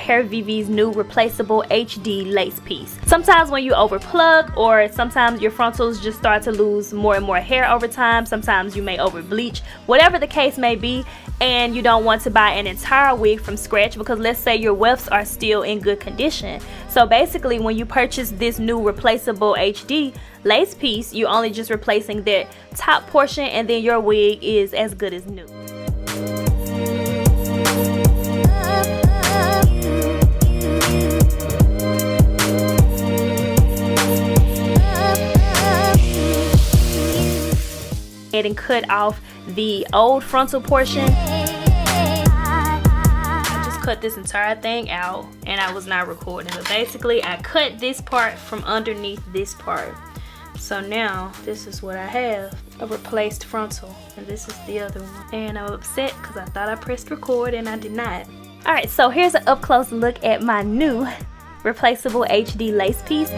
Hairvivi's new replaceable HD lace piece. Sometimes when you overplug, or sometimes your frontals just start to lose more and more hair over time, sometimes you may over bleach, whatever the case may be, and you don't want to buy an entire wig from scratch because let's say your wefts are still in good condition. So basically when you purchase this new replaceable HD lace piece, you're only just replacing that top portion and then your wig is as good as new. And cut off the old frontal portion. I just cut this entire thing out and I was not recording, but basically I cut this part from underneath this part. So now this is what I have, a replaced frontal, and this is the other one. And I'm upset because I thought I pressed record and I did not. Alright, so here's an up close look at my new replaceable HD lace piece.